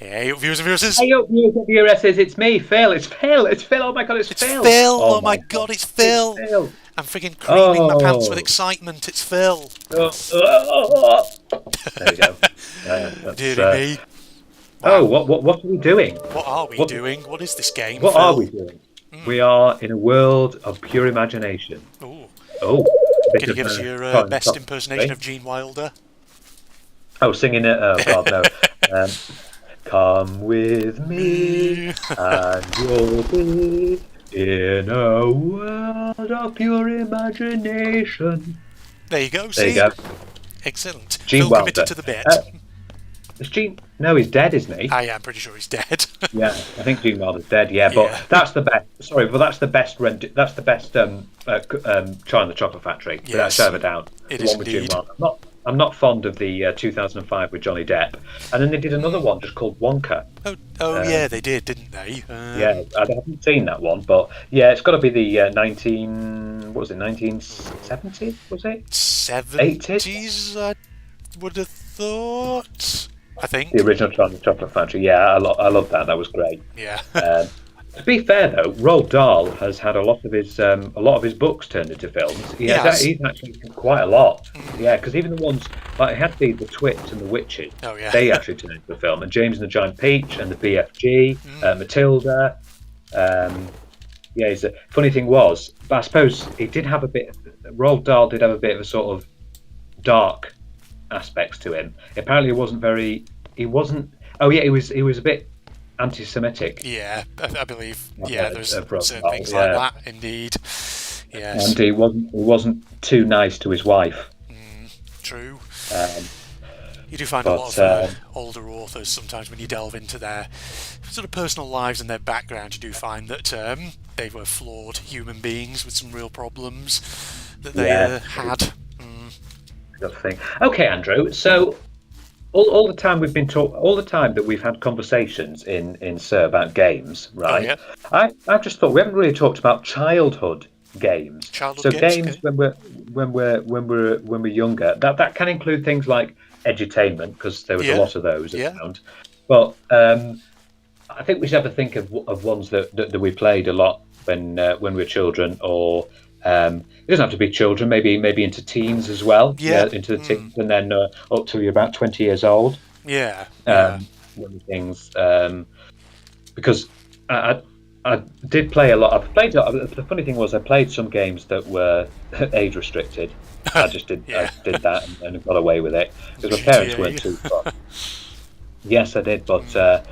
Hey, viewers and viewers. Hey up, USS, it's me, Phil. It's Phil. It's Phil. Oh my god, it's It's Phil. Phil! Oh Oh my my god, god, it's it's Phil! Phil. I'm freaking creaming my pants with Oh, excitement. It's Phil. there we go. That's Dearie me. Oh, Wow. what are we doing? What are we What doing? What is this game, what are we Phil? doing? We are in a world of pure imagination. Ooh. Oh, a bit Can you of give us your time best stop. impersonation of Gene Wilder? Oh, singing it. Oh God, no. Um, Come with me, Me. and you'll be in a world of pure imagination. There you go, There you see? go. Excellent. Gene Phil committed Wilder. to the bit. Uh, is Gene? No, he's dead, isn't he? I am pretty sure he's dead. Yeah, I think Gene Wilder's dead. Yeah, but Yeah. that's the best. Sorry, but that's the best. That's the best. Charlie and the Chocolate Factory, without a Yes, shadow of a doubt. it The is one with Gene indeed. Wilder. I'm not fond of the 2005 with Johnny Depp, and then they did another one just called Wonka. Oh yeah, Um, they did, didn't they? Yeah, I haven't seen that one, but yeah, it's got to be the 19. What was it? 1970? Was it? 80s? 70s, I would have thought. I The think. original Charlie Chocolate Factory. Yeah, I love that. That was great. Yeah. Um, to be fair though, Roald Dahl has had a lot of his books turned into films. He has. He's actually done quite a lot. Mm. Yeah, because even the ones like it had the Twits and the Witches, Oh yeah. they actually turned into a film. And James and the Giant Peach and the BFG, Mm. Matilda. Um, yeah, he's a, funny thing was, but I suppose he did have a bit. Roald Dahl did have a bit of a sort of dark aspects to him. Apparently, it wasn't very. He wasn't. Oh yeah, he was a bit anti-Semitic. Yeah, I believe. Yeah, there's Roald certain Dahl, things like yeah, that. Indeed. and Yes. he wasn't too nice to his wife. Mm, true. Um, You do find a lot but of older authors sometimes when you delve into their sort of personal lives and their background, you do find that they were flawed human beings with some real problems that they yeah, had. Mm. sort of thing. Okay, Andrew. So all the time all the time that we've had conversations in Sir about games, Oh right? yeah, I've just thought we haven't really talked about childhood games. childhood So games. games Okay. when we're younger, that can include things like edutainment because there was a Yeah, lot of those yeah, around. But I think we should have a think of ones that we played a lot when we were children, or it doesn't have to be children. Maybe into teens as well. yeah, Yeah, into the mm, teens, and then up till you're about 20 years old. yeah, yeah. Um, one of the things because I, I did play a lot. I've played. The funny thing was, I played some games that were age restricted. I Yeah. did that and got away with it because my parents weren't GTA. too far. Yes, I did, but Mm,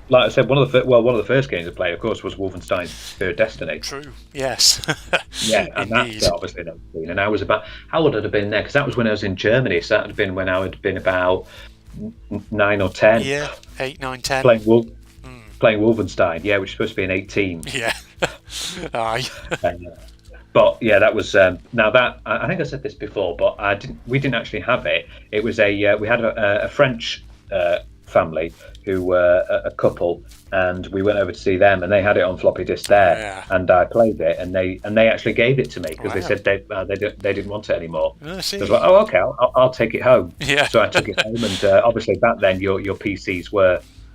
like I said, one of the first games I played, of course, was Wolfenstein: Spirit of Destiny. true. Yes. Yeah, and that's Indeed. obviously never been. And I was about how old would I have been there? Because that was when I was in Germany. So that would have been when I would have been about 9 or 10, Yeah. 8, 9, 10. playing Wolf, Mm, playing Wolfenstein. Yeah, which is supposed to be an 18. yeah. Aye. Uh, but yeah, that was now that I think I said this before, but I didn't. We didn't actually have it. It was we had a French family who were a couple, and we went over to see them, and they had it on floppy disk there, Yeah. and I played it, and they actually gave it to me because they Wow. said they didn't want it anymore. I So I was see. like, oh, okay, I'll take it home. Yeah. So I took it home, and obviously back then your PCs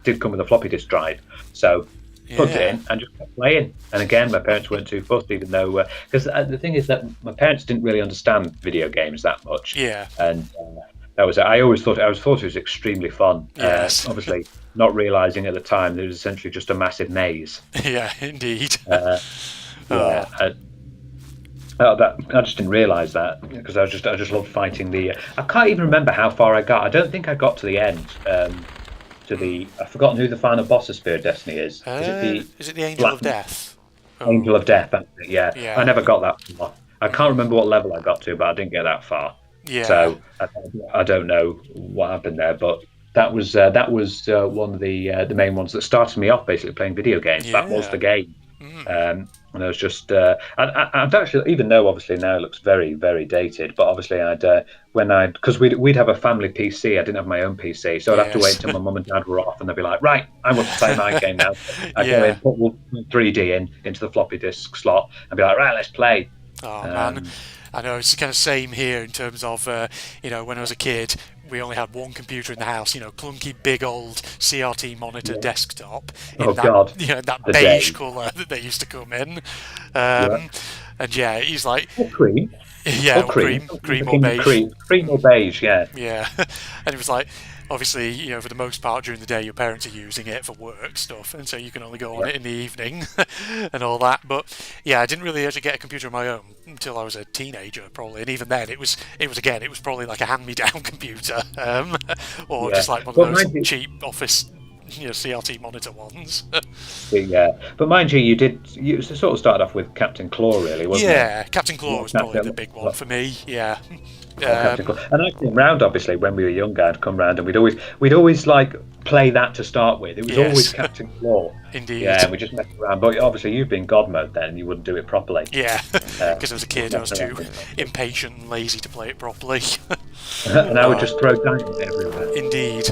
did come with a floppy disk drive, so plugged it Yeah. in and just kept playing. And again, my parents weren't too fussed, even though because the thing is that my parents didn't really understand video games that much, Yeah. and that was it. I always thought it was extremely fun. Yes. Obviously, not realizing at the time that it was essentially just a massive maze. Yeah, indeed. Uh, yeah. Oh, That I just didn't realise that because I just loved fighting the. I can't even remember how far I got. I don't think I got to the end. I've forgotten who the final boss of Spirit of Destiny is. Is it the is it the Angel Black of Death? Angel Oh, of Death? That's it, yeah, I yeah. never got that far. I can't remember what level I got to, but I didn't get that far. Yeah. So I don't know what happened there, but that was one of the main ones that started me off basically playing video games. That was Yeah. the game. Mm. And I was just, I'd actually, even though obviously now it looks very, very dated, but obviously because we'd have a family PC, I didn't have my own PC, so I'd have to wait Yes. until my mum and dad were off, and they'd be like, right, I want to play my game now. I go in, Yeah. put 3D into the floppy disk slot, and be like, right, let's play. Oh man, Um, I know it's kind of same here in terms of when I was a kid, we only had one computer in the house, clunky big old CRT monitor desktop Oh in that God, that the beige day. colour that they used to come in. Yeah. And yeah, he's like, Or cream. yeah, Or or cream. cream or King beige. cream or beige, yeah. Yeah, and it was like, obviously, for the most part during the day, your parents are using it for work stuff, and so you can only go on Yeah. it in the evening and all that. But yeah, I didn't really actually get a computer of my own until I was a teenager, probably, and even then, it was probably like a hand-me-down computer, or Yeah. just like one of But those mind you, cheap office, CRT monitor ones. yeah. But mind you, you sort of started off with Captain Claw, really, wasn't it? Yeah, Captain Claw Yeah, was probably the big one Well, for me. Yeah. Captain Um, Claw. And I came round obviously when we were younger. I'd come round and we'd always like play that to start with. It was always yes, Captain Claw. indeed. Yeah, and we just messed around. But obviously, you've been God mode then. You wouldn't do it properly. Yeah, Uh, because as a kid I was messing too around with it. impatient and lazy to play it properly. And I would Oh, just throw dynamite everywhere. indeed.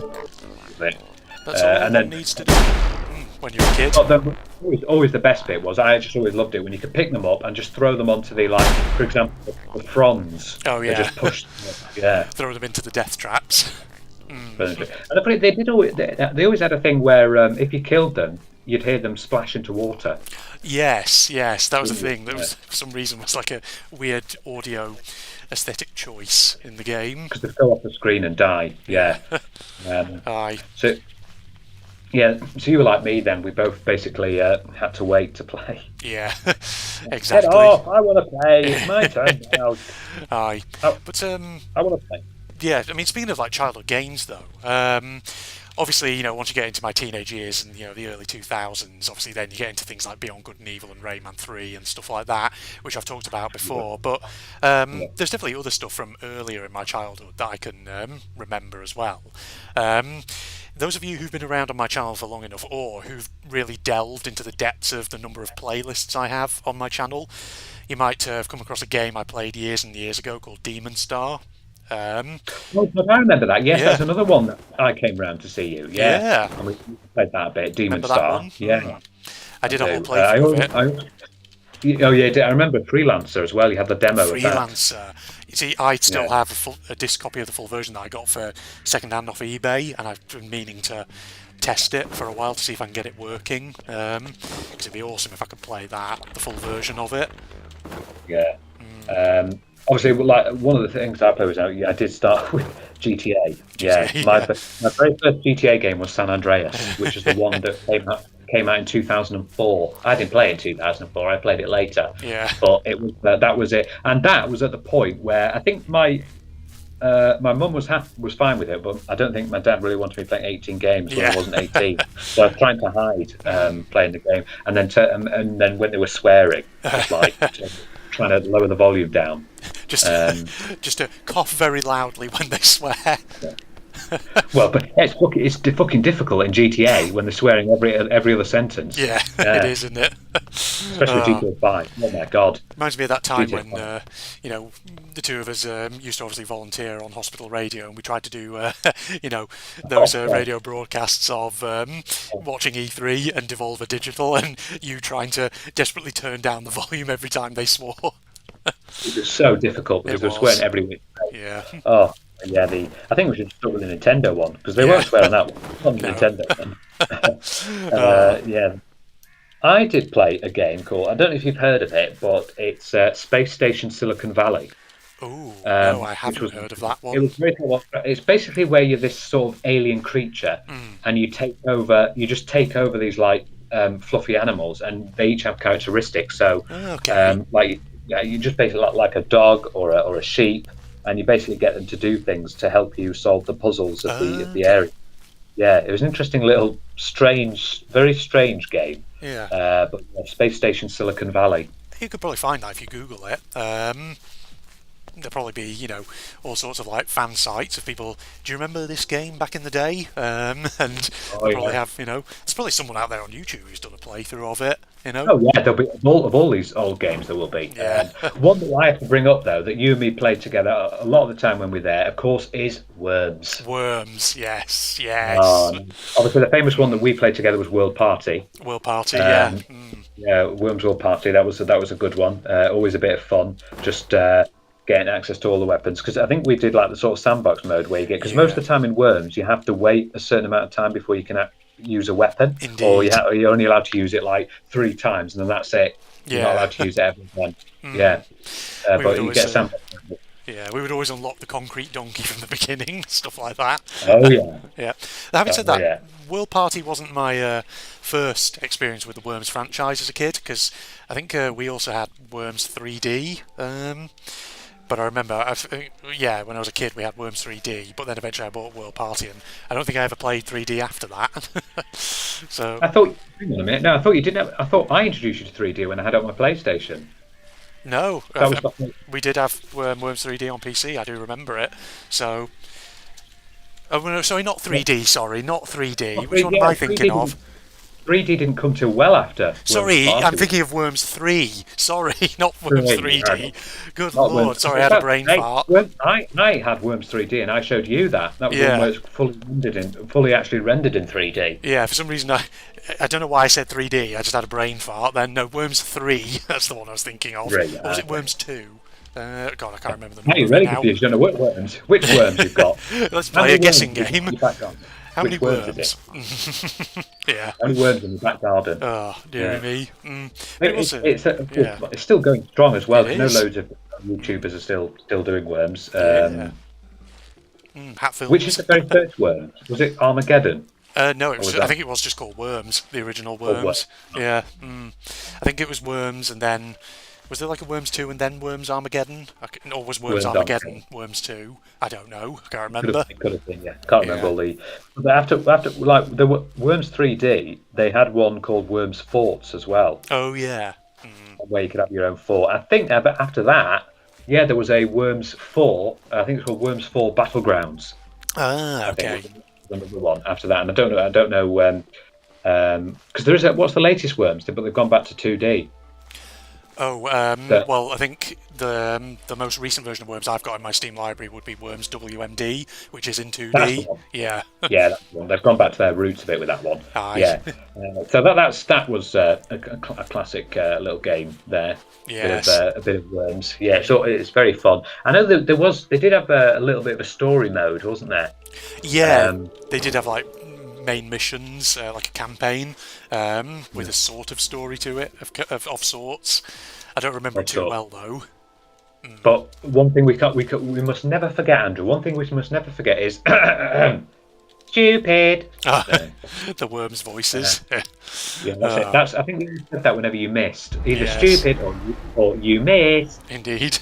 With it. That's all And one then needs to do when you're a kid. well, always the best bit was I just always loved it when you could pick them up and just throw them onto the like, for example, the fronds. Oh They yeah, just pushed them up. Yeah. throw them into the death traps. Brilliant. And they did always they always had a thing where if you killed them, you'd hear them splash into water. Yes, yes, that was a thing. That Yeah. was for some reason was like a weird audio aesthetic choice in the game. Because they go off the screen and die. Yeah. Um, Aye, so yeah, so you were like me then. We both basically had to wait to play. yeah, Get exactly. off! I want to play. It's my turn now. Aye, I, but I want to play. yeah, I mean, speaking of like childhood games, though, obviously, once you get into my teenage years and the early 2000s, obviously, then you get into things like Beyond Good and Evil and Rayman 3 and stuff like that, which I've talked about before. But Yeah. there's definitely other stuff from earlier in my childhood that I can remember as well. Um, those of you who've been around on my channel for long enough, or who've really delved into the depths of the number of playlists I have on my channel, you might have come across a game I played years and years ago called Demon Star. Um, Oh, but I remember that. Yes, yeah, that's another one that I came round to see you. Yeah, yeah. and we played that a bit. Demon Remember that Star. one? Yeah, I I did a whole do. playthrough of it. Oh yeah, I remember Freelancer as well. You had the demo of that. Freelancer. You see, I still Yeah. have a disc copy of the full version that I got for second-hand off eBay, and I've been meaning to test it for a while to see if I can get it working. Because it'd be awesome if I could play the full version of it. Yeah. Obviously, like one of the things I played was I did start with GTA. Yeah, GTA, my yeah. my very first GTA game was San Andreas, which is the one that came out in 2004. I didn't play it in 2004. I played it later, Yeah. but it was that was it, and that was at the point where I think my mum was fine with it, but I don't think my dad really wanted me playing 18 games when Yeah. I wasn't 18. So I was trying to hide playing the game, and then when they were swearing, just like trying to lower the volume down. Just, Um, just to cough very loudly when they swear. well, but it's fucking difficult in GTA when they're swearing every other sentence. Yeah, Yeah, it is, isn't it? especially Oh. GTA 5. Oh my god. Reminds me of that time GTA when, 5. the two of us used to obviously volunteer on hospital radio, and we tried to do, those Oh, yeah. radio broadcasts of watching E3 and Devolver Digital, and you trying to desperately turn down the volume every time they swore. It was so difficult because It they were swearing was. every week. Yeah. Oh, yeah. I think we should start with the Nintendo one because they Yeah. won't swear on that one. On the No. Nintendo one. Oh, Yeah. I did play a game called, I don't know if you've heard of it, but it's Space Station Silicon Valley. ooh, no, I Which haven't was heard of that it one. was very cool. It's basically where you're this sort of alien creature, and you just take over these like fluffy animals, and they each have characteristics. So, Okay. like yeah, you just basically like a dog or a sheep, and you basically get them to do things to help you solve the puzzles of the Okay. area. Yeah, it was an interesting little very strange game. Yeah. But yeah, Space Station Silicon Valley. You could probably find that if you Google it. There'll probably be, all sorts of like fan sites of people. Do you remember this game back in the day? And Oh they'll probably yeah. have, there's probably someone out there on YouTube who's done a playthrough of it. Oh yeah, there'll be of all these old games. There will be. Yeah. One that I have to bring up though, that you and me played together a lot of the time when we're there, of course, is Worms. Worms, yes, Obviously, the famous one that we played together was World Party. World Party, yeah. Yeah, Worms World Party. That was a good one. Always a bit of fun. Just getting access to all the weapons, because I think we did like the sort of sandbox mode where you get, because most Yeah, of the time in Worms you have to wait a certain amount of time before you can use a weapon, or indeed. you're only allowed to use it like 3 times and then that's it. You're not Yeah. allowed to use it ever again. Yeah, We would but you always, get a sandbox mode. yeah, we would always unlock the concrete donkey from the beginning, stuff like that. Oh yeah, Yeah. Having said oh that, yeah. World Party wasn't my first experience with the Worms franchise as a kid, because I think we also had Worms 3D. But I remember, yeah, when I was a kid, we had Worms 3D. But then eventually I bought World Party, and I don't think I ever played 3D after that. So I thought, hang on a minute. No, I thought you didn't have. I thought I introduced you to 3D when I had it on my PlayStation. no, That was like, we did have Worms 3D on PC. I do remember it. So, oh no, sorry, not 3D. Sorry, not 3D. not Which 3D, one am I 3D thinking of? 3D didn't come till well after Worms Sorry, I'm Party. thinking of Worms 3. Sorry, not Worms 3D. Good Not lord, Worms. sorry, I had a brain Hey, fart. I had Worms 3D and I showed you that. That was Yeah. one where it's fully actually rendered in 3D. Yeah, for some reason I don't know why I said 3D. I just had a brain fart. Then no, Worms 3. That's the one I was thinking of. Really? Or was it Worms 2? God, I can't remember the Now number you're of it really now. confused. You don't know what worms. Which worms you've got? Let's How play a many guessing worms game. in your back garden? How many Which worms is worms? it? Yeah. How many worms in the back garden? Oh, dear Yeah. me. But it was yeah. It's still going strong as well. It 'Cause I know is. loads of YouTubers are still doing worms. Yeah. Which is Hatfields. the very first worm? Was it Armageddon? No, it Or was. was I that think it was just called Worms, the original or what? Worms. Yeah. I think it was Worms, and then was there like a Worms 2 and then Worms Armageddon? Or was Worms Worms Armageddon Armageddon. Worms 2? I don't know. I can't Could have, remember. it could have been, yeah. Can't remember Yeah. all the. But after like the Worms 3D, they had one called Worms Forts as well, Oh yeah. where you could have your own fort. I think but after that, yeah, there was a Worms 4. I think it's called Worms 4 Battlegrounds. Ah, I think okay. was another one after that, and I don't know when. Because there is what's the latest Worms? But they've gone back to 2D. Oh, So, well, I think the most recent version of Worms I've got in my Steam library would be Worms WMD, which is in that's the 2D. one. Yeah. Yeah, that's the one. They've gone back to their roots a bit with that one. Aye. Yeah. So that was a classic little game there. Yes. A bit of Worms. Yeah, so it's very fun. I know that they did have a little bit of a story mode, wasn't there? Yeah, Um, they did have like main missions, like a campaign, with a sort of story to it of sorts. I don't remember it Of too sorts. well though. But one thing we must never forget, Andrew. One thing we must never forget is stupid. The Worms voices. Yeah, that's it. I think you said that whenever you missed, either Yes. stupid or you missed. Indeed.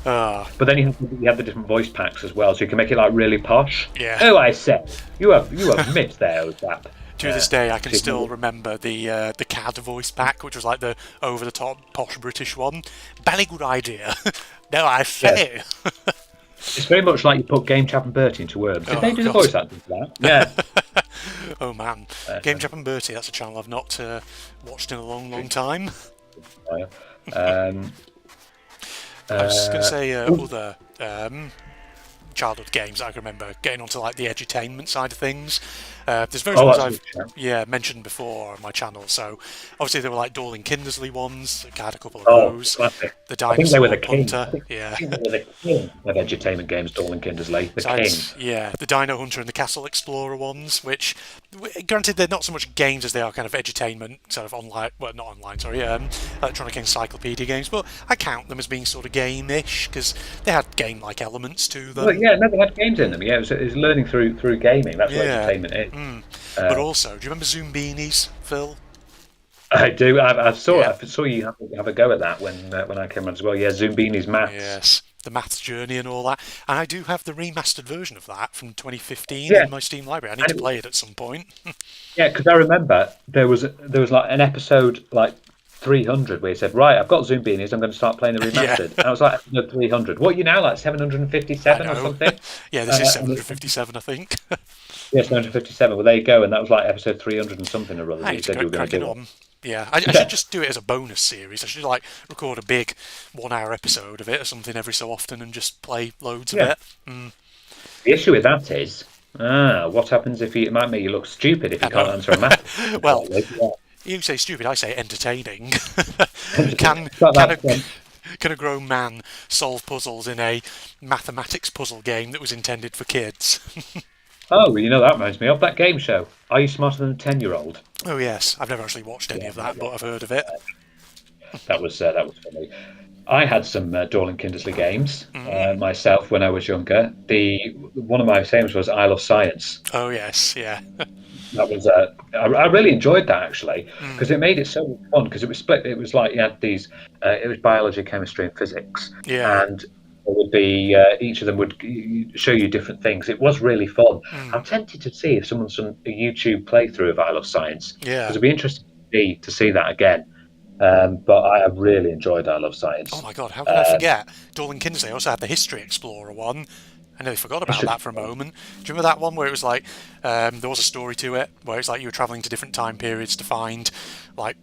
Ah, But then you have the different voice packs as well, so you can make it like really posh. yeah. Oh, I said you have missed there, Ozap. To this day, I can so- still remember the CAD voice pack, which was like the over-the-top posh British one. Very good idea. No, I say. It's very much like you put Game Chap and Bertie into Worms. Did Oh, they do the God. voice acting for that? Yeah. Oh man, Game Jump and Bertie. That's a channel I've not watched in a long, long time. um, I was just going to say other childhood games I can remember getting onto like the edutainment side of things. There's various ones that's I've good, yeah. mentioned before on my channel. So obviously there were like Dorling Kindersley ones. I had a couple of Oh, those. classic. The I think they were the Dinosaur king. Hunter. I Yeah. think they were the king of edutainment games, Dorling Kindersley. The So I'd- king. yeah, the Dino Hunter and the Castle Explorer ones, which, granted, they're not so much games as they are kind of edutainment, sort of online, well, not online, sorry, electronic encyclopedia games, but I count them as being sort of game-ish, because they had game-like elements to them. Well, yeah, no, they had games in them. Yeah, it was learning through gaming. That's what Yeah. entertainment is. But also, do you remember Zoom Beanies, Phil? I do. I saw Yeah. I saw you have a go at that when I came around as well. Yeah, Zumbini's maths. Yes, the Maths Journey and all that. And I do have the remastered version of that from 2015 Yeah. in my Steam library. I need to play it at some point. Yeah, because I remember there was like an episode like 300 where he said, "Right, I've got Zumbinis. I'm going to start playing the remastered." And I was like, "No, 300. What are you now, like 757 I or know. something?" Yeah, this is 757, I think. Yes, 757. Well, there you go. And that was like episode 300 and something or other. I That you need said to you were going to crack it do. on. Yeah, I should just do it as a bonus series. I should like record a big 1 hour episode of it or something every so often and just play loads Yeah. of it. The issue with that is, what happens if it might make you look stupid if you can't know. answer a math? Well, Yeah. you say stupid, I say entertaining. But can that's, Can a grown man solve puzzles in a mathematics puzzle game that was intended for kids? Oh, you know that reminds me of that game show. Are you smarter than a 10-year-old? Oh yes, I've never actually watched any Yeah, of that, but I've heard of it. that was funny. I had some Dorling Kindersley games Mm. myself when I was younger. The one of my favorites was I Love Science. Oh yes, yeah. That was I really enjoyed that actually Mm. because it made it so fun because it was split. It was like you had these. It was biology, chemistry, and physics, Yeah. and it would be each of them would show you different things. It was really fun. Mm. I'm tempted to see if someone's done a YouTube playthrough of I Love Science because Yeah. it'd be interesting to see that again. But I have really enjoyed I Love Oh Science. my god, how could I Um, forget? Dorling Kindersley also had the History Explorer one. I nearly forgot about History. that for a moment. Do you remember that one where it was like there was a story to it where it's like you were travelling to different time periods to find like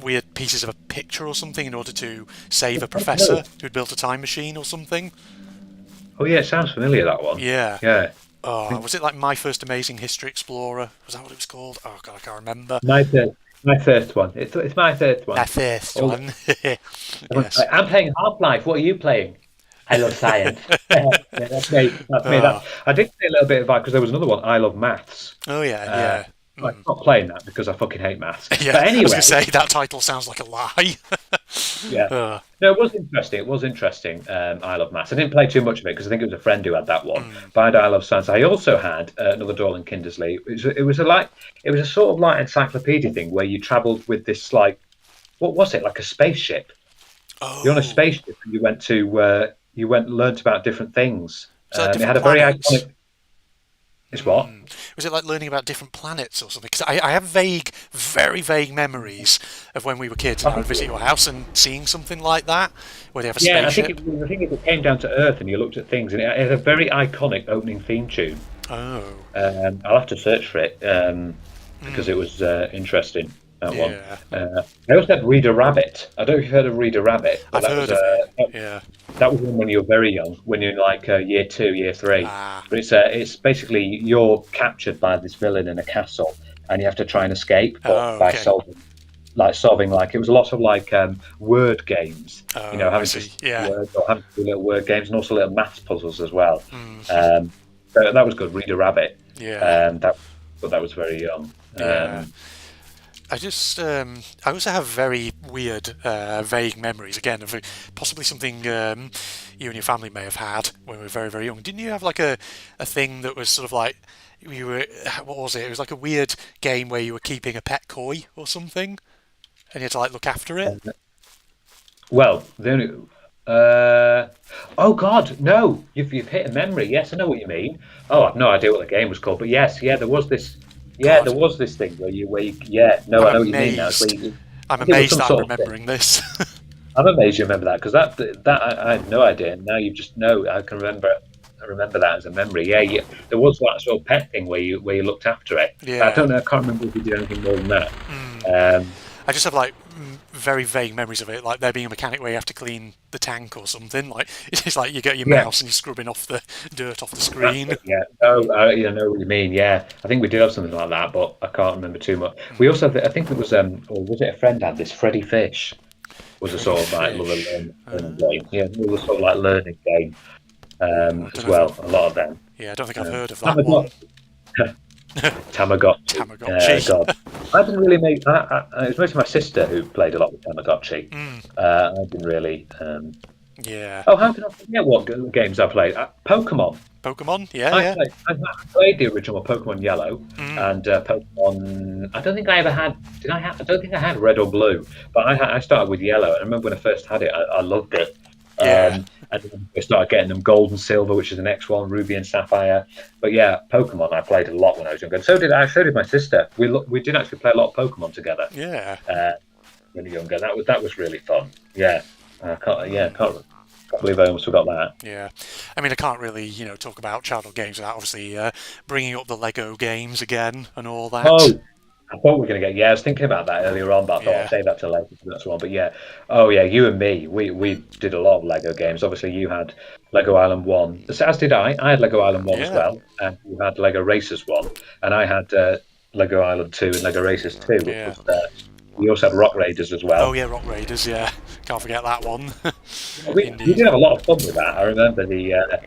weird pieces of a picture or something in order to save a professor who'd built a time machine or something? Oh yeah, it sounds familiar that one. Yeah. Yeah. Oh, was it like My First Amazing History Explorer? Was that what it was called? Oh god, I can't remember. My first one. It's my first one. That first All one. Everyone's Yes. like, I'm playing Half Life. What are you playing? I love science. Yeah, that's me. That's me. Oh, I did play a little bit of that because there was another one. I love maths. oh yeah, Uh, yeah. I'm not playing that because I fucking hate maths. Yeah, But I was going anyway, to say that title sounds like a lie. yeah. uh, No, it was interesting. It was interesting. I love maths. I didn't play too much of it because I think it was a friend who had that one. mm. But I had I love science. I also had another Dorling Kindersley. It was a sort of like encyclopedia thing where you travelled with this like what was it like a spaceship? You're on a Oh, spaceship and you went and learnt about different things. was that It different had a very planets? iconic. It's what? Mm. Was it like learning about different planets or something? Because I have vague, very vague memories of when we were kids and I I would think visit your house and seeing something like that, where they have a yeah, spaceship. I think it came down to Earth and you looked at things and it had a very iconic opening theme tune. Oh, I'll have to search for it because it mm. was interesting. That one. Yeah. I also had Reader Rabbit. I don't know if you've heard of Reader Rabbit, but I've heard of it. Yeah. that was when you were very young, when you're in like year two, year three. Ah. But it's basically you're captured by this villain in a castle, and you have to try and escape, but Oh, by okay. solving like it was a lot of like word games, Oh, I having to see. say Yeah. words or having to do little word games, and also little maths puzzles as well. Mm. Um, so that was good. Reader Rabbit. Yeah. That but that was very young. Yeah. I also have very weird, vague memories again of possibly something you and your family may have had when we were very, very young. Didn't you have like a thing that was sort of like you were, what was it? It was like a weird game where you were keeping a pet koi or something, and you had to like look after it. Well, the only. Uh, oh God, no! You've hit a memory. Yes, I know what you mean. Oh, I've no idea what the game was called, but yes, yeah, there was this. Yeah, there God, was this thing where you. Yeah, no, I'm I know what you mean now. It's where amazed. I I'm think it was amazed some that I'm sort of thing. remembering this. I'm amazed you remember that because I had no idea. Now you just know. I can remember. I remember that as a memory. Yeah, yeah. There was that sort of pet thing where you looked after it. But I Yeah. don't know. I can't remember if you did anything more than that. Mm. Um, I just have like very vague memories of it, like there being a mechanic where you have to clean the tank or something. Like it's just like you get your yeah, mouse and you're scrubbing off the dirt off the that's screen. it. Yeah. Oh, I know what you mean. Yeah, I think we did have something like that, but I can't remember too much. We Mm. also, I think it was, or was it a friend had this? Freddie Fish was a Freddy sort of like another Fish. learning game. Yeah, it was sort of like learning game Oh, I don't as know if well. A lot of them. yeah, I don't think I've Um, heard of that one. Tamagotchi. Tamagotchi. Tamagotchi. God, I didn't really make. It was mostly my sister who played a lot with Tamagotchi. Mm. I didn't really. Yeah. Oh, how can I forget what games I played? Pokemon. Pokemon. Yeah, yeah. I played the original Pokemon Yellow Mm. and Pokemon. I don't think I ever had. Did I have? I don't think I had Red or Blue, but I started with Yellow. And I remember when I first had it, I loved it. Yeah. And then I started getting them Gold and Silver, which is the next one, Ruby and Sapphire. But yeah, Pokemon I played a lot when I was younger. And so did my sister. We did actually play a lot of Pokemon together Yeah. uh, when we were younger. That was really fun. Yeah, Mm. can't believe I almost forgot that. Yeah. I mean, I can't really, talk about childhood games without obviously bringing up the Lego games again and all that. Oh, I thought we were going to get. Yeah, I was thinking about that earlier on, but I thought I'll Yeah. save that till later. That's one. But yeah, oh yeah, you and me, we did a lot of Lego games. Obviously, you had Lego Island One, as did I. I had Lego Island One as Yeah. well, and you had Lego Racers One, and I had Lego Island Two and Lego Racers Two, which Yeah. was We also had Rock Raiders as Oh well. yeah, Rock Raiders. Yeah, can't forget that one. We Indeed. did have a lot of fun with that. I remember the.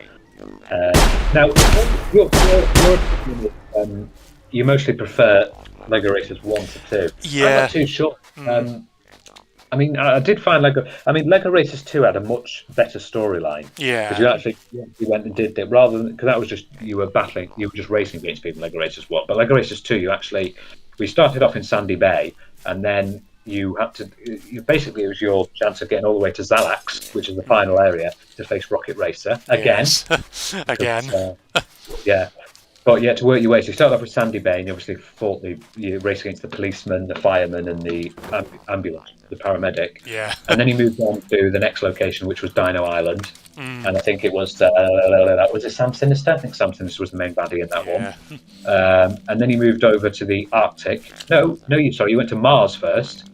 Now, your opinion is, you mostly prefer Lego Racers 1 to 2. I'm not Yeah. too sure. Mm, I mean, I did find Lego. I mean, Lego Racers 2 had a much better storyline because yeah. you went and did it rather than because that was just you were battling, you were just racing against people. In Lego Racers 1, but Lego Racers 2, we started off in Sandy Bay, and then you had to. Basically, it was your chance of getting all the way to Zalax, which is the final area, to face Rocket Racer again. Yes. Again. 'Cause, yeah, but yeah, to work your way. So you started off with Sandy Bay, and you obviously you race against the policeman, the fireman, and the ambulance, the paramedic. Yeah. And then he moved on to the next location, which was Dino Island. Mm, And I think it was that was it Sam Sinister. I think Sam Sinister was the main baddie in that one. yeah. And then he moved over to the Arctic. No, you went to Mars first,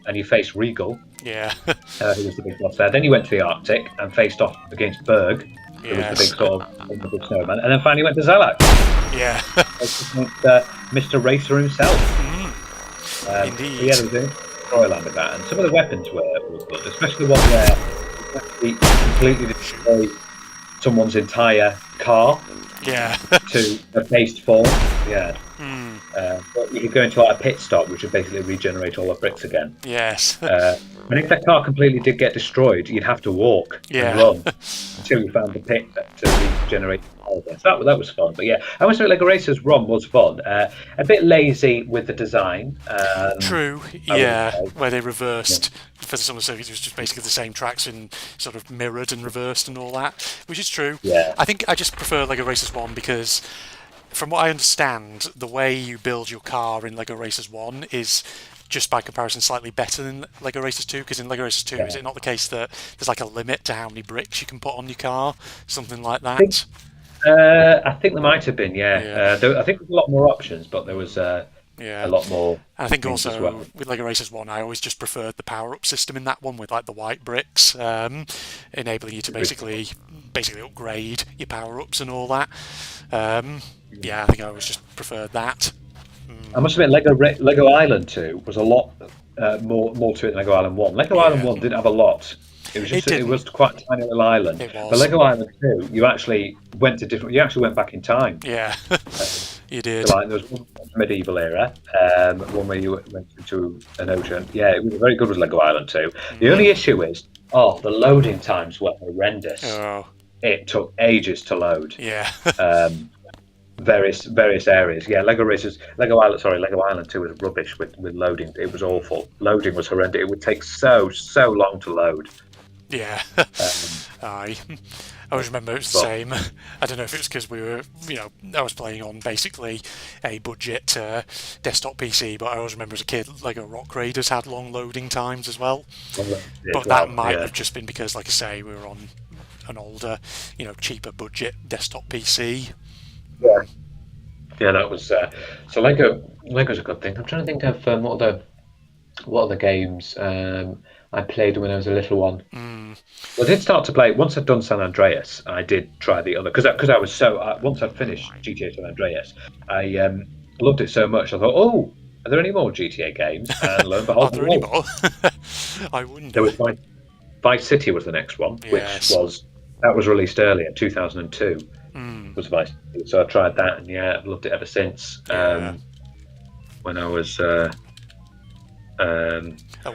and you faced Regal, Yeah. who was the big boss there. Then you went to the Arctic and faced off against Berg, who was the Yes. big sort of the big snowman. And then finally went to Zalak, Yeah. against Mr. Racer himself. But yeah, Indeed. there was a storyline with that, and some of the weapons were good, especially the one where you completely destroy someone's entire car Yeah. to a based form. Yeah. Mm, But you could go into like a pit stop, which would basically regenerate all the bricks again. yes. And if that car completely did get destroyed, you'd have to walk and Yeah. run until you found the pit to regenerate all again. So that was fun. But yeah, I must say, Lego Racers Run was fun. A bit lazy with the design. True. I would Yeah. say. Where they reversed for the summer circuit, it was just basically the same tracks and sort of mirrored and reversed and all that, which is true. Yeah. I think I just prefer Lego Racers 1 because, from what I understand, the way you build your car in Lego Racers 1 is just by comparison slightly better than Lego Racers 2, because in Lego Racers 2, is Yeah. it not the case that there's like a limit to how many bricks you can put on your car? Something like I think, that? I think there might have been, yeah. Yeah. I think there's a lot more options, but there was a Yeah. lot more And I think things as also well. with Lego Racers 1, I always just preferred the power up system in that one with like the white bricks, enabling you to basically upgrade your power ups and all that. Yeah, I think I always just preferred that. I must admit, Lego Island 2 was a lot more to it than Lego Island 1. Lego Island Yeah. 1 didn't have a lot. It It was didn't. quite a tiny little island. It But was. Lego Island 2, you actually you actually went back in time. Yeah, you did. So like there was one medieval era, one where you went into an ocean. Yeah, it was very good with Lego Island 2. The only issue is, the loading times were horrendous. Oh, It took ages to load. yeah. Um, various areas. Yeah, Lego Island 2 was rubbish with loading. It was awful. Loading was horrendous. It would take so long to load. Yeah. Aye. I always remember it was the But same. I don't know if it was because I was playing on basically a budget desktop PC, but I always remember as a kid, Lego Rock Raiders had long loading times as well. as But that well, might yeah. have just been because, like I say, we were on an older, cheaper budget desktop PC. Yeah, yeah, that was so Lego's a good thing. I'm trying to think of what other games I played when I was a little one. Mm, Well, I did start to play once I'd done San Andreas. I did try the other because I was once I'd finished GTA San Andreas, I loved it so much. I thought, oh, are there any more GTA games? And lo and are behold, there there any was. more? I There wonder. was Vice City was the next one, which Yes. was released earlier, 2002 Mm, was Vice City. So I tried that, and yeah, I've loved it ever since. yeah. When I was A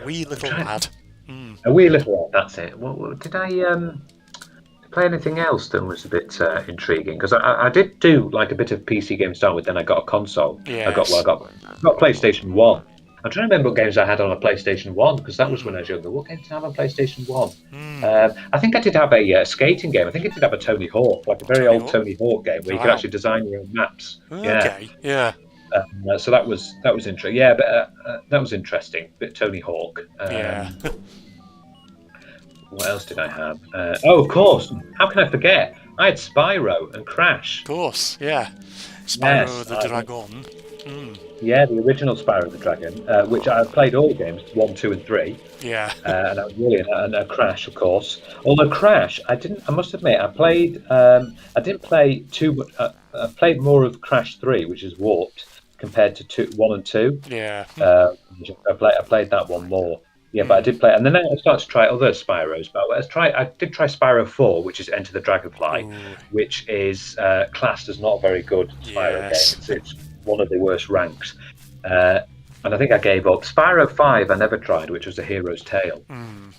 wee little trying- lad. Mm. a wee little one, that's it. Did I play anything else that was a bit intriguing? Because I did do like a bit of PC game to start with, then I got a console. Yes. I got PlayStation 1. I'm trying to remember what games I had on a PlayStation 1 because that was when I was younger. What games did I have on PlayStation 1? Mm. I think I did have a skating game. I think I did have a Tony Hawk, like a very Tony old Hawk? Tony Hawk game where you could Wow. actually design your own maps. Yeah. Okay. Yeah. So that was interesting. Yeah, but that was interesting. Bit Tony Hawk. Yeah. What else did I have? Of course. How can I forget? I had Spyro and Crash. Of course. Yeah. Spyro Yes, the Dragon. Mm. Yeah, the original Spyro the Dragon, which I played all the games, 1, 2, and 3, Yeah. and that was brilliant. And Crash, of course. Although Crash, I didn't. I must admit, I didn't play too much. I played more of Crash 3, which is Warped, compared to 1 and 2. Yeah. Uh, I played that one more. Yeah, but I did play, and then I started to try other Spyros. But I did try Spyro 4, which is Enter the Dragonfly, Ooh. which is classed as not a very good Spyro game. Yes. It's one of the worst ranks, uh, and I think I gave up. Spyro 5 I never tried, which was a Hero's Tale. Mm.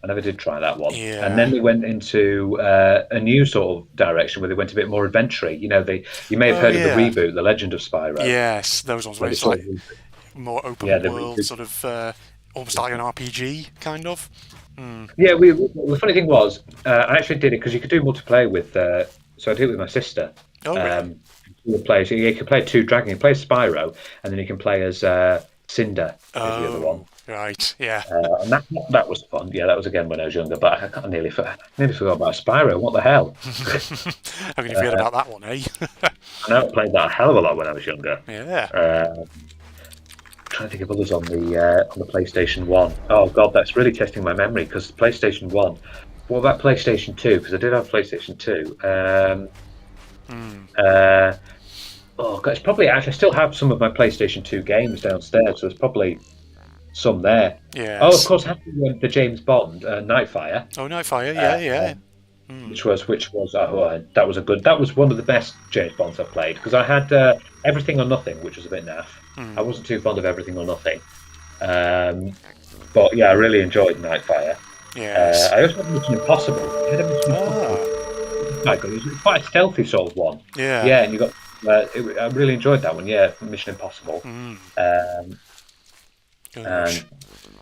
I never did try that one. And Yeah. then they went into a new sort of direction where they went a bit more adventure. You know, you may have Oh heard of the yeah. reboot, The Legend of Spyro, Yes, those ones where where they it's sort like of more yeah, open they world, reboot. sort of almost like an RPG, kind of. Mm. Yeah, the funny thing was, I actually did it because you could do multiplayer with. So I did it with my sister. Oh, really? Um, we would play. So you could play two dragon. You can play Spyro, and then you can play as Cinder is the other one. Oh, right. Yeah. And that was fun. Yeah, that was again when I was younger. But nearly forgot about Spyro. What the hell? How can you forget about that one, eh? I know I played that a hell of a lot when I was younger. Yeah. Trying to think of others on the PlayStation One. Oh God, that's really testing my memory because PlayStation One. What about PlayStation Two? Because I did have PlayStation Two. Oh God, it's probably actually I still have some of my PlayStation Two games downstairs, so there's probably some there. Oh, of Yes. course, I have the James Bond Nightfire, Oh, Nightfire. Yeah, uh, yeah. Mm. which was that was one of the best James Bonds I've played because I had Everything or Nothing, which was a bit naff. I Mm. wasn't too fond of Everything or Nothing. Um, but yeah, I really enjoyed Nightfire. Yes. I also had Mission Impossible. I had a Mission Impossible. Ah. Quite good. It was quite a stealthy sort of one. Yeah. Yeah, and you got. I really enjoyed that one. Yeah, Mission Impossible. Mm. Um, Gosh.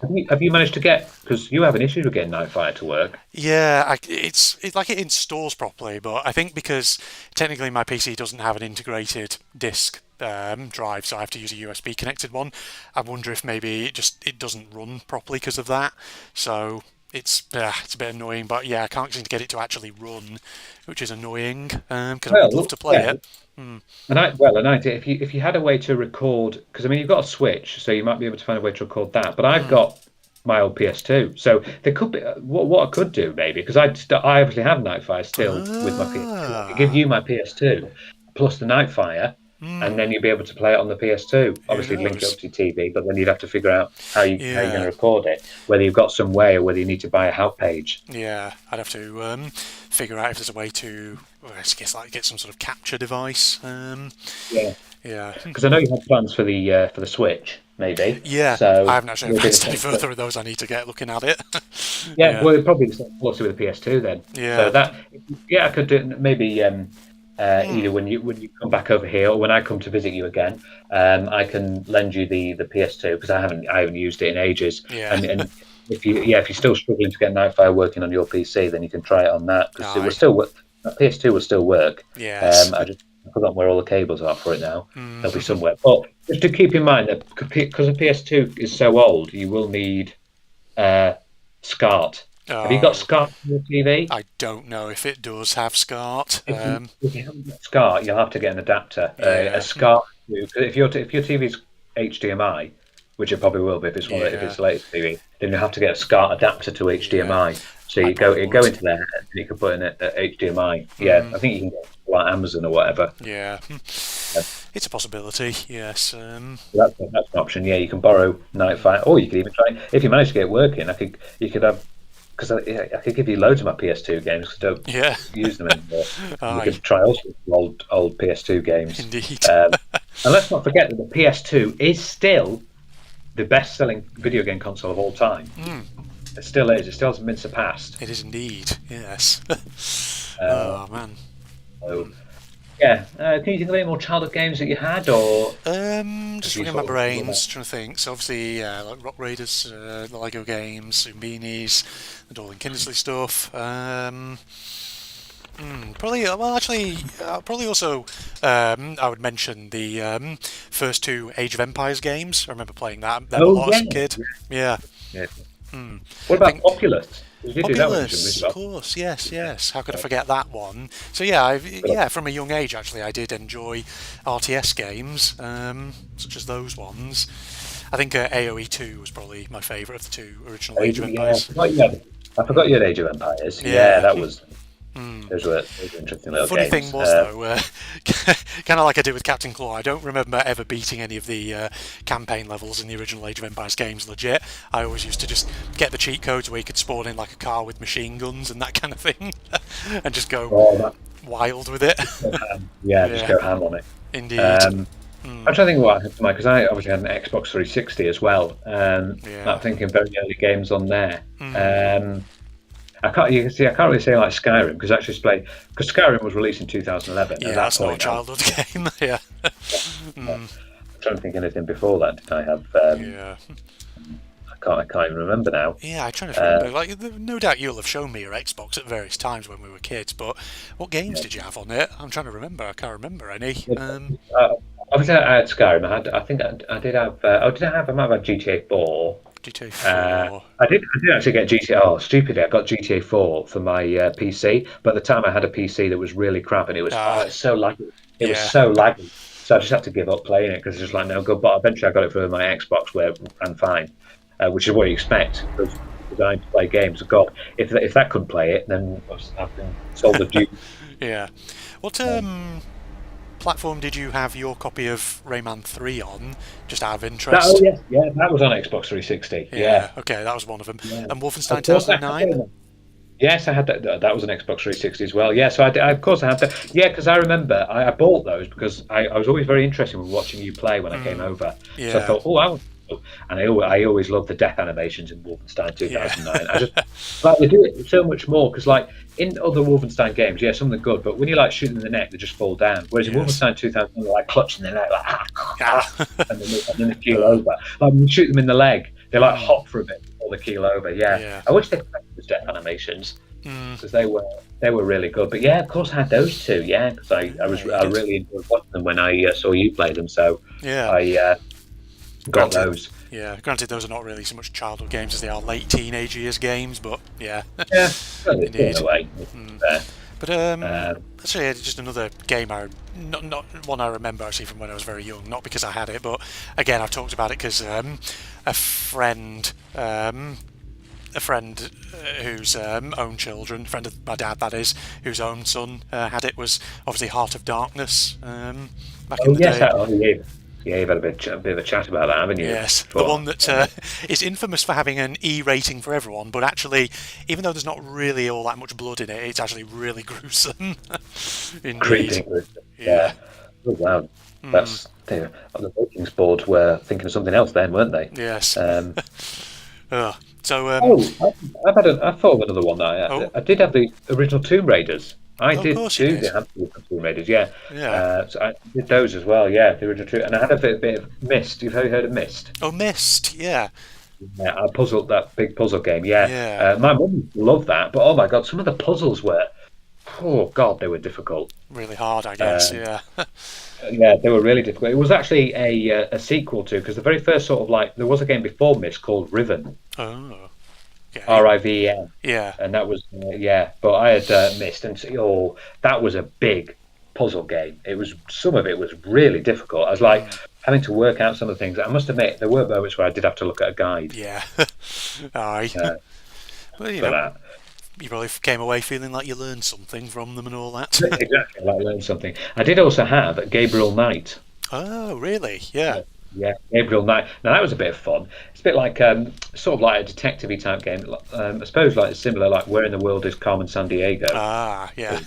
and have you managed to get? Because you have an issue with getting Nightfire to work. Yeah, it's like it installs properly, but I think because technically my PC doesn't have an integrated disk drive, so I have to use a USB connected one. I wonder if maybe it doesn't run properly because of that. So it's a bit annoying, but yeah, I can't seem to get it to actually run, which is annoying because I would love Well, to play yeah. it. Mm. And I did. If you had a way to record, because I mean you've got a Switch, so you might be able to find a way to record that. But I've Mm. got my old PS2, so there could be what I could do maybe because I obviously have Nightfire still with my PS2. I could give Ah. you my PS2 plus the Nightfire, and then Mm. you'd be able to play it on the PS2. Who Obviously, link it knows? up to your TV, but then you'd have to figure out how you're going to Yeah. record it, whether you've got some way or whether you need to buy a help page. Yeah, I'd have to figure out if there's a way to, well, I guess, like get some sort of capture device. Yeah, Yeah, because I know you have plans for the Switch, maybe. yeah. I So haven't actually maybe advanced any further with those. I need to get looking at it. yeah, Yeah, well, it'd probably be closer with the PS2 then. So yeah. that, yeah, I could do it maybe either Mm. when you come back over here or when I come to visit you again. I can lend you the PS2 because I haven't used it in ages. Yeah. And if you're still struggling to get Nightfire working on your PC, then you can try it on that because it will Aye. still work. PS2 will still work. Yes. I forgot where all the cables are for it now. They'll be Mm. somewhere. But just to keep in mind that because the PS2 is so old, you will need uh, SCART. Have you got Oh, SCART on your TV? I don't know if it does have SCART. If you haven't got SCART, you'll have to get an adapter. A Yeah. SCART, if your TV's HDMI, which it probably will be if if Yeah. it's the latest TV, then you have to get a SCART adapter to Yeah. HDMI. So I probably you go would. into there and you can put in a HDMI. Yeah, Mm. I think you can get it like Amazon or whatever. Yeah. Yeah, It's a possibility. Yes. that's an option. Yeah, you can borrow Nightfire, or you could even try if you manage to get it working. You could have because I could give you loads of my PS2 games because I don't Yeah. use them anymore. You Aye. could try all sorts of old PS2 games. Indeed. And let's not forget that the PS2 is still the best-selling video game console of all time. Mm. It still is. It still hasn't been surpassed. It is indeed. Yes. Uh, Oh man. so, yeah. Can you think of any more childhood games that you had, or have Just you ringing my sort of brains, trying to think. So obviously, like Rock Raiders, the Lego games, Zoominis, the Dorling Kindersley stuff. Probably, well, actually, probably also, I would mention the first two Age of Empires games. I remember playing them a Oh lot as yeah, a kid. Yeah. yeah. Hmm. What I about think Populous? You did do that one, didn't Populous, you, of as course, yes, yes. How could I well? forget that one? So yeah, But, yeah, from a young age actually, I did enjoy RTS games, such as those ones. I think AOE 2 was probably my favourite of the two original Age of yeah, Empires. I forgot you had Age of Empires. Yeah, Yeah, that was. Those were interesting little Funny thing games. was though, kind of like I did with Captain Claw, I don't remember ever beating any of the campaign levels in the original Age of Empires games. Legit, I always used to just get the cheat codes where you could spawn in like a car with machine guns and that kind of thing, and just go Oh, that, wild with it. yeah, just Yeah, go ham on it. indeed. Um, I'm trying to think what I had to my because I obviously had an Xbox 360 as well. Yeah. I'm thinking very early games on there. I can't. You can see. I can't really say like Skyrim because actually played because Skyrim was released in 2011. At Yeah, that that's not a point, childhood game. Yeah. I'm trying to think anything before that. Did I have? Yeah. I can't even remember now. Yeah, I'm trying to remember. Like, no doubt you'll have shown me your Xbox at various times when we were kids, but what games did you have on it? I'm trying to remember. I can't remember any. Uh, Obviously, I had Skyrim. I had. I think I did have. Oh, did I have? I might have had GTA 4. GTA Uh, 4. I did actually get GTA. Oh, stupidly, I got GTA 4 for my PC. But at the time, I had a PC that was really crap, and it was it's so laggy. It was Yeah. so laggy. So I just had to give up playing it because it's just like no good. But eventually, I got it for my Xbox, where it ran fine, which is what you expect. Because designed to play games. God, if that couldn't play it, then I've been sold the Duke. Yeah. What platform did you have your copy of Rayman 3 on? Just out of Oh interest. yeah, yeah, that was on Xbox 360. Yeah. Yeah, Okay, that was one of them. yeah. And Wolfenstein Of course, I had 2009. it. Yes, I had that. That was an Xbox 360 as well. Yeah, so of course I had that. Yeah, because I remember I bought those because I was always very interested in watching you play when I came over. So I Yeah. thought, oh, I want to. And I always loved the death animations in Wolfenstein Yeah. 2009. I just like they do it so much more because like in other Wolfenstein games, yeah, some of them are good, but when you like shoot them in the neck, they just fall down. Whereas in Yes. Wolfenstein 2000, they're like clutching their neck, like Yeah. and then they keel over. Like when you shoot them in the leg, they like hop for a bit before they keel over. Yeah, Yeah. I wish they'd kept those death animations because they were really good. But yeah, of course, I had those two. Yeah, because I you did. really enjoyed watching them when I saw you play them. So Yeah. I got Granted. those. Yeah. Granted, those are not really so much childhood games as they are late teenage years games, but yeah. Yeah, well, Indeed. in a way. But actually, just another game not one I remember actually from when I was very young. Not because I had it, but again I've talked about it because a friend, a friend whose own children, friend of my dad that is, whose own son had it, was obviously Heart of Darkness back in Oh the yes, day. yeah, you've had a bit of a chat about that, haven't you? Yes, the Before? one that is infamous for having an E rating for everyone, but actually, even though there's not really all that much blood in it, it's actually really gruesome. Indeed. Creeping. Yeah. Yeah. Oh wow, that's the ratings board were thinking of something else then, weren't they? Yes. Um, So, I thought of another one that oh, I did have the original Tomb Raiders. I of did course you do did. have the original Tomb Raiders, yeah. Yeah. So I did those as well, yeah. The original and I had a bit of Mist. You've heard of Mist? Oh, Mist. Yeah. Yeah, I puzzled that big puzzle game. Yeah, Yeah. my mum loved that, but oh my god, some of the puzzles were, oh god, they were difficult. Really hard, I guess. Um, Yeah. yeah, they were really difficult. It was actually a sequel to because the very first sort of like there was a game before Mist called Riven, Oh. Okay. Riven, Yeah. and that was yeah. But I had Mist, and that was a big puzzle game. It was some of it was really difficult. I was like having to work out some of the things. I must admit there were moments where I did have to look at a guide Yeah. Aye. uh, Well, for that. you probably came away feeling like you learned something from them and all that. Exactly, like learn something. I did also have Gabriel Knight. Oh, really? Yeah. Yeah, Gabriel Knight. Now that was a bit of fun. It's a bit like sort of like a detective-y type game. I suppose like similar, like Where in the World is Carmen San Diego? Ah, yeah.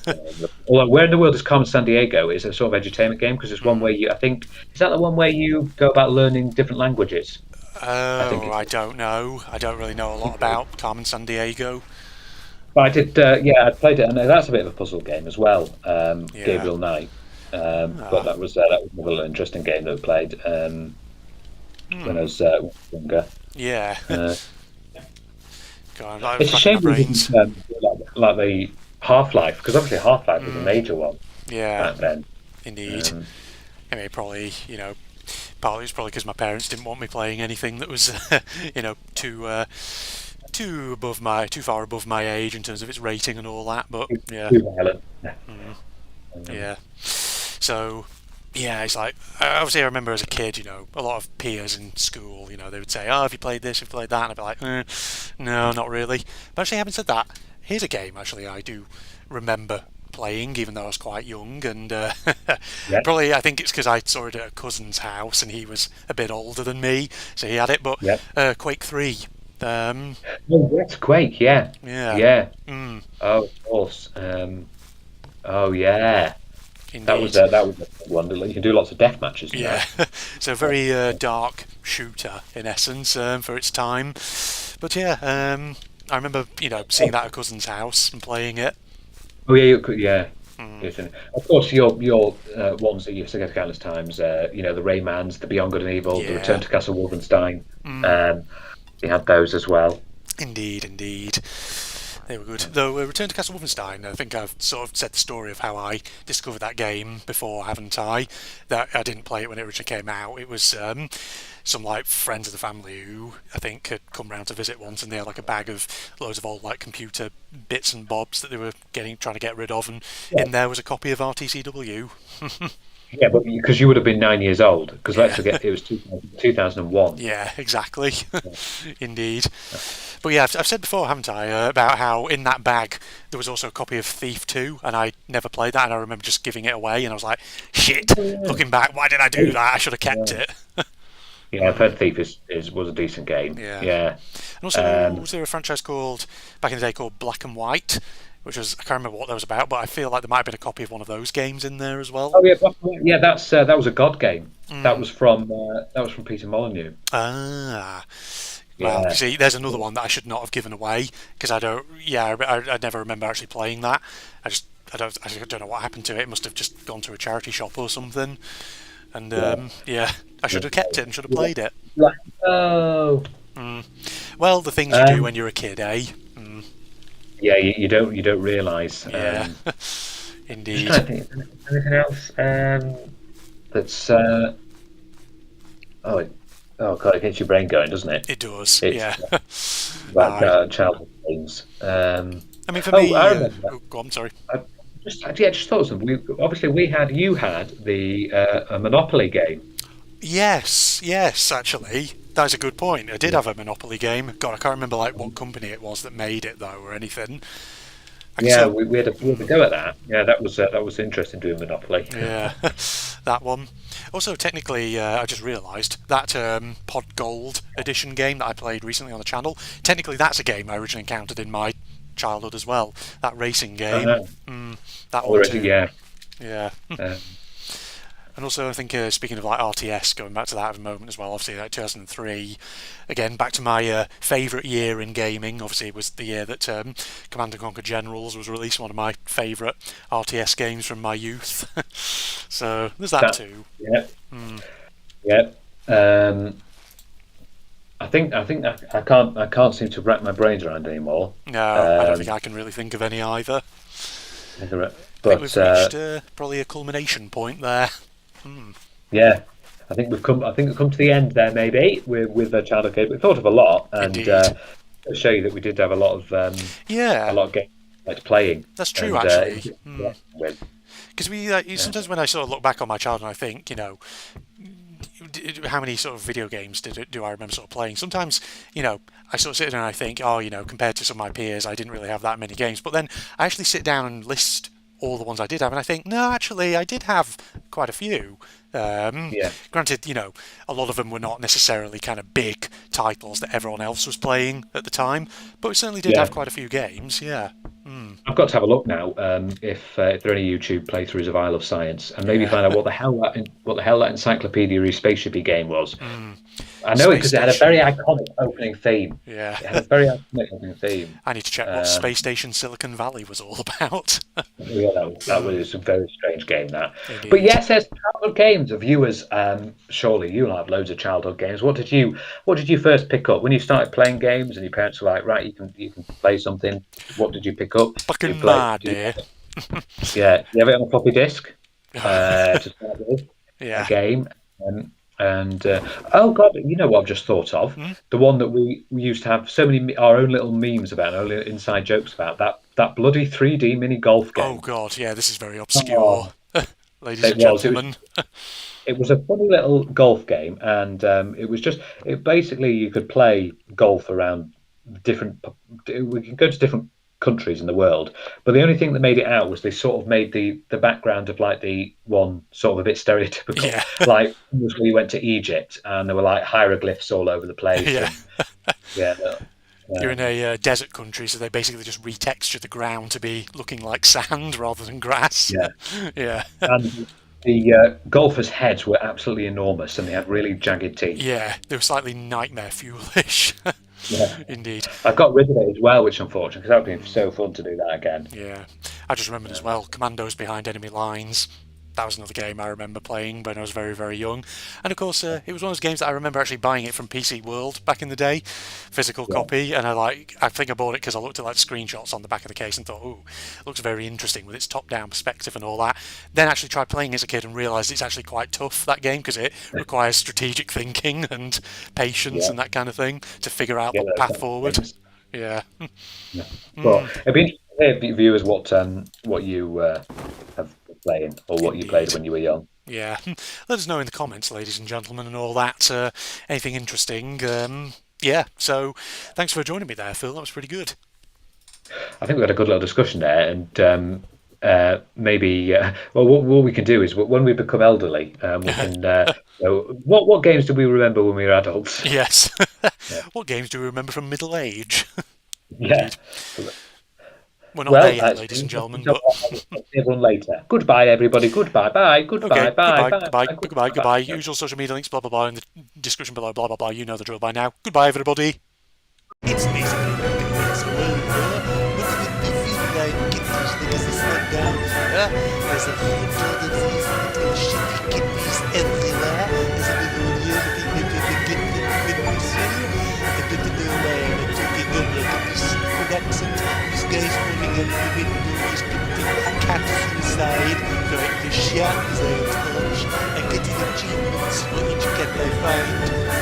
Although Where in the World is Carmen San Diego is a sort of edutainment game because it's one where I think is that the one where you go about learning different languages. I think Oh, I don't know. I don't really know a lot about Carmen San Diego. But I did, yeah, I played it, and that's a bit of a puzzle game as well. Yeah. Gabriel Knight, but that was another interesting game that we played when I was younger. Yeah. Uh, God, I it's was a racking shame my we brains. didn't like the Half-Life because obviously Half-Life was a major one Yeah, back then. indeed. Um, I mean, probably, partly it's probably because my parents didn't want me playing anything that was, too far above my age in terms of its rating and all that. But yeah, too violent. yeah. So, yeah, it's like obviously I remember as a kid, a lot of peers in school, they would say, "Oh, have you played this? Have you played that?" And I'd be like, "No, not really." But actually, having said that, here's a game actually I do remember playing, even though I was quite young, and Yeah, probably I think it's because I saw it at a cousin's house, and he was a bit older than me, so he had it. But yeah. Quake 3, um, Oh, yes, Quake. Yeah, yeah, yeah. mm, Oh, of course. Oh, yeah. indeed. That was a good one. You can do lots of death matches in Yeah, that. so very dark shooter in essence for its time. But yeah, I remember seeing that at a cousin's house and playing it. Oh, yeah, you could, yeah. Mm, Yes, and of course, your ones that you've said countless times. The Raymans, the Beyond Good and Evil, the Return yeah, to Castle Wolfenstein. mm, Um, you had those as well. indeed, indeed. They were good. Though Return to Castle Wolfenstein, I think I've sort of said the story of how I discovered that game before, haven't I? That I didn't play it when it originally came out. It was some like friends of the family who I think had come round to visit once, and they had like a bag of loads of old like computer bits and bobs that they were trying to get rid of, and Yeah, in there was a copy of RTCW. yeah, but because you would have been 9 years old, because let's Yeah, forget it was 2001. yeah, exactly, indeed. But yeah, I've said before, haven't I, about how in that bag there was also a copy of Thief 2, and I never played that, and I remember just giving it away, and I was like, shit, Oh, looking back, why did I do yeah. that? I should have kept Yeah, it. yeah. Mm, Third Thief was a decent game. yeah. Yeah. And also, Um, was there a franchise called, back in the day, called Black and White, which was, I can't remember what that was about, but I feel like there might have been a copy of one of those games in there as well. oh yeah, yeah. That was a God game. Mm. That was from Peter Molyneux. Ah, well, you Yeah. see, there's another one that I should not have given away because I don't. Yeah, I never remember actually playing that. I just don't know what happened to it. It must have just gone to a charity shop or something. And Yeah. yeah, I should have kept it and should have Yeah. played it. Like, oh. Mm. Well, the things you do Um, when you're a kid, eh? Mm. yeah, you don't realise. Yeah, Just indeed, trying to think. Is there anything else that's oh it, oh god, it gets your brain going, doesn't it? it does. It's Yeah. like Aye. childhood games. I mean, for Oh, I me, remember. oh, go on. Sorry. I just thought of something. Obviously you had the a Monopoly game. Yes, yes. Actually, that's a good point. I did Yeah. have a Monopoly game. God, I can't remember like what company it was that made it though, or anything. I can Yeah, still, we had a go at that. Yeah, that was interesting doing Monopoly. yeah, that one. Also, technically, I just realised that Pod Gold edition game that I played recently on the channel. Technically, that's a game I originally encountered in my childhood as well. That racing game. Uh-huh. Mm, that Oh, one there is, too. yeah. Yeah. Um, And also, I think speaking of like RTS, going back to that for a moment as well. Obviously, like 2003. Again, back to my favourite year in gaming. Obviously, it was the year that Command and Conquer Generals was released. One of my favourite RTS games from my youth. So there's that that too. yeah, Mm. yeah. Um, I can't seem to wrap my brains around anymore. No, I don't think Um, I can really think of any either. I think but we've reached probably a culmination point there. Mm. yeah, I think we've come to the end there. Maybe with the childhood game. We thought of a lot, and Indeed. to show you that we did have a Yeah, lot of games like playing, that's true and actually. yeah, Mm. with Because yeah. sometimes when I sort of look back on my childhood, I think, how many sort of video games do I remember sort of playing? Sometimes, I sort of sit there and I think, oh, compared to some of my peers, I didn't really have that many games. But then I actually sit down and list all the ones I did have, and I think, no, actually, I did have quite a few. Yeah. Granted, a lot of them were not necessarily kind of big titles that everyone else was playing at the time, but we certainly did have Yeah, quite a few games. Yeah, mm, I've got to have a look now. If there are any YouTube playthroughs of Isle of Science, and maybe yeah, find out what the hell that Encyclopedia Spaceshipy game was. mm. I know it Space because it had a very Station. iconic opening theme. Yeah. It had a very iconic opening theme. I need to check what Um, Space Station Silicon Valley was all about. yeah, that Mm, was a very strange game. That, but indeed. yes, there's childhood games. Viewers, surely you'll have loads of childhood games. What did you first pick up when you started playing games, and your parents were like, right, you can play something? What did you pick up? Did you Fucking play? mad, eh? Yeah, you have it on a floppy disk to start with a Yeah. game. And oh god, you know what I've just thought of? Hmm? The one that we used to have so many our own little memes about, our own little inside jokes about that bloody 3D mini golf Oh game. god, yeah, this is very Oh, obscure. ladies It and was. gentlemen. It was a funny little golf game, and it was just it basically you could play golf around different. We could go to different countries in the world, but the only thing that made it out was they sort of made the background of like the one sort of a bit stereotypical. Yeah, Like we went to Egypt, and there were like hieroglyphs all over the place, yeah. and yeah, You're in um, a desert country, so they basically just retextured the ground to be looking like sand rather than grass. yeah. Yeah, And the golfers' heads were absolutely enormous, and they had really jagged teeth. yeah. They were slightly nightmare fuelish. Yeah. Indeed. I got rid of it as well, which is unfortunate because that would be so fun to do that again. Yeah, I just remembered as well. Commandos behind enemy lines. That was another game I remember playing when I was very, very young. And of course, it was one of those games that I remember actually buying it from PC World back in the day, physical Yeah, copy. And I think I bought it because I looked at like screenshots on the back of the case and thought, "Ooh, it looks very interesting with its top-down perspective and all that." Then actually tried playing as a kid and realised it's actually quite tough, that game, because it requires strategic thinking and patience yeah, and that kind of thing to figure out yeah, the those path kind of forward. things. Yeah. Yeah. But Mm, it'd be interesting to hear, viewers, what you have been playing or what you played indeed. when you were young. Yeah, let us know in the comments, ladies and gentlemen, and all that. Anything interesting? Yeah, so thanks for joining me there, Phil. That was pretty good. I think we had a good little discussion there, and maybe well, what we can do is when we become elderly, we can. What games do we remember when we were adults? Yes. Yeah. What games do we remember from middle age? Yeah. Indeed. We're not there Well, yet, ladies and gentlemen, but I'll see everyone later. Goodbye, everybody. Goodbye. Bye. okay, Goodbye. Bye. goodbye, Bye. goodbye, Bye. goodbye, Goodbye. goodbye. Bye. Usual social media links, blah, blah, blah, in the description below, blah, blah, blah. You know the drill by now. Goodbye, everybody. It's basically it's a world war, but it would feel like kidneys because it's not down here. There's a million Jordans, little shitty kidneys everywhere. There's a little yellow people get the soon. I don't know why I'm talking on like this good accent. This guy's falling out the window, he's committing cat suicide, throwing the shit as I approach, and getting achievements for each cat I find.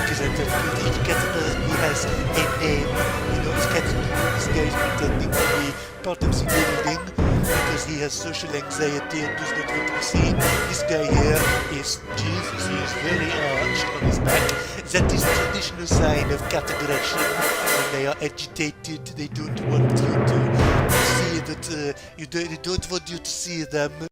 Because I don't know each cat person has a name. You know, this cat's this guy's pretending to be part of the building because he has social anxiety and does not want to be seen. This guy here is Jesus, he is very arched on his back. That is a traditional sign of cat aggression. When they are agitated, they don't want you to see that they don't want you to see them.